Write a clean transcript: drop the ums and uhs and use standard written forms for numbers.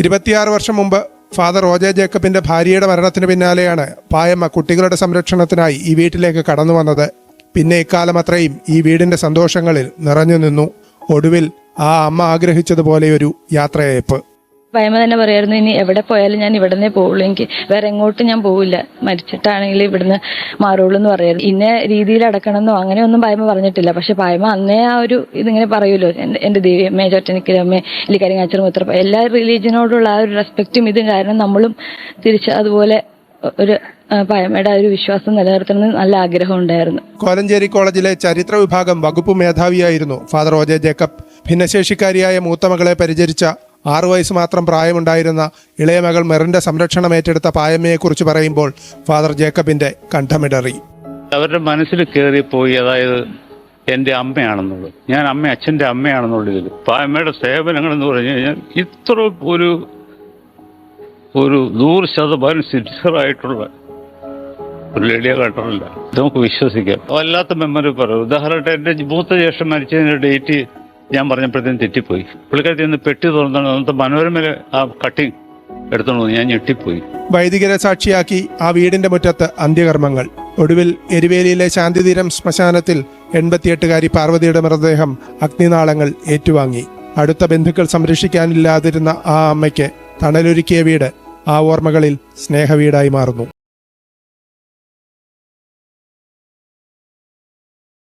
26 വർഷം മുമ്പ് ഫാദർ ഒ.ജെ. ജേക്കബിന്റെ ഭാര്യയുടെ മരണത്തിന് പിന്നാലെയാണ് പായമ്മ കുട്ടികളുടെ സംരക്ഷണത്തിനായി ഈ വീട്ടിലേക്ക് കടന്നു വന്നത്. പിന്നെ ഇക്കാലം അത്രയും ഈ വീടിന്റെ സന്തോഷങ്ങളിൽ നിറഞ്ഞു നിന്നു. ഒടുവിൽ ആ അമ്മ ആഗ്രഹിച്ചതുപോലെയൊരു യാത്രയയപ്പ്. പായമ്മ തന്നെ പറയായിരുന്നു, ഇനി എവിടെ പോയാലും ഞാൻ ഇവിടെ നിന്നേ പോവുള്ളൂ, എനിക്ക് വേറെ എങ്ങോട്ടും ഞാൻ പോവില്ല, മരിച്ചിട്ടാണെങ്കിൽ ഇവിടുന്ന് മാറുള്ളൂ എന്ന് പറയായിരുന്നു. ഇന്ന രീതിയിൽ അടക്കണമെന്നോ അങ്ങനെയൊന്നും പായമ്മ പറഞ്ഞിട്ടില്ല. പക്ഷെ പായമ്മ അന്നേ ആ ഒരു ഇതിങ്ങനെ പറയുമല്ലോ, എൻ്റെ ദേവിയമ്മേ, ചൊറ്റനിക്കലമ്മേ, ഇല്ലിക്കരിങ്ങാച്ചർ മുത്ര, എല്ലാ റിലീജിയനോടുള്ള ആ ഒരു റെസ്പെക്റ്റും ഇതും കാരണം നമ്മളും തിരിച്ച് അതുപോലെ ഒരു പായമ്മയുടെ ആ ഒരു വിശ്വാസം നിലനിർത്തണമെന്ന് നല്ല ആഗ്രഹം ഉണ്ടായിരുന്നു. കോലഞ്ചേരി കോളേജിലെ ചരിത്ര വിഭാഗം വകുപ്പ് മേധാവിയായിരുന്നു ഫാദർ ഒ.ജെ. ജേക്കബ്. ഭിന്നശേഷിക്കാരിയായ മൂത്ത മകളെ പരിചരിച്ച 6 വയസ്സ് മാത്രം പ്രായമുണ്ടായിരുന്ന ഇളയ മകൾ മെറിന്റെ സംരക്ഷണം ഏറ്റെടുത്ത പായമ്മയെക്കുറിച്ച് പറയുമ്പോൾ ഫാദർ ജേക്കബിന്റെ കണ്ഠമിടറി. അവരുടെ മനസ്സിൽ കയറിപ്പോയി, അതായത് എൻ്റെ അമ്മയാണെന്നുള്ളത്, ഞാൻ അച്ഛൻ്റെ അമ്മയാണെന്നുള്ളത്. പായമ്മയുടെ സേവനങ്ങൾ എന്ന് പറഞ്ഞു കഴിഞ്ഞാൽ ഇത്ര ഒരു 100% സിൻസിയറായിട്ടുള്ള ഒരു ലേഡിയെ കണ്ടിട്ടില്ല. നമുക്ക് വിശ്വസിക്കാം. വല്ലാത്ത മെമ്മറി പറയും. ഉദാഹരണമായിട്ട് എൻ്റെ മൂത്ത ജ്യേഷ്ഠൻ മരിച്ചതിൻ്റെ ഡേറ്റ് ഞാൻ പറഞ്ഞപ്പോഴത്തേനും തെറ്റിപ്പോയി. പുള്ളിക്കാരത്തി നിന്ന് പെട്ടി തുറന്നാണ് അന്നത്തെ മനോരമയിലെ ആ കട്ടിങ് എടുത്തോണ്ട് ഞാൻ ഞെട്ടിപ്പോയി. വൈദികരെ സാക്ഷിയാക്കി ആ വീടിന്റെ മുറ്റത്ത് അന്ത്യകർമ്മങ്ങൾ. ഒടുവിൽ എരുവേലിയിലെ ശാന്തിതീരം ശ്മശാനത്തിൽ 88-കാരി പാർവതിയുടെ മൃതദേഹം അഗ്നിനാളങ്ങൾ ഏറ്റുവാങ്ങി. അടുത്ത ബന്ധുക്കൾ സംരക്ഷിക്കാനില്ലാതിരുന്ന ആ അമ്മയ്ക്ക് തണലൊരുക്കിയ വീട് ആ ഓർമ്മകളിൽ സ്നേഹവീടായി മാറുന്നു.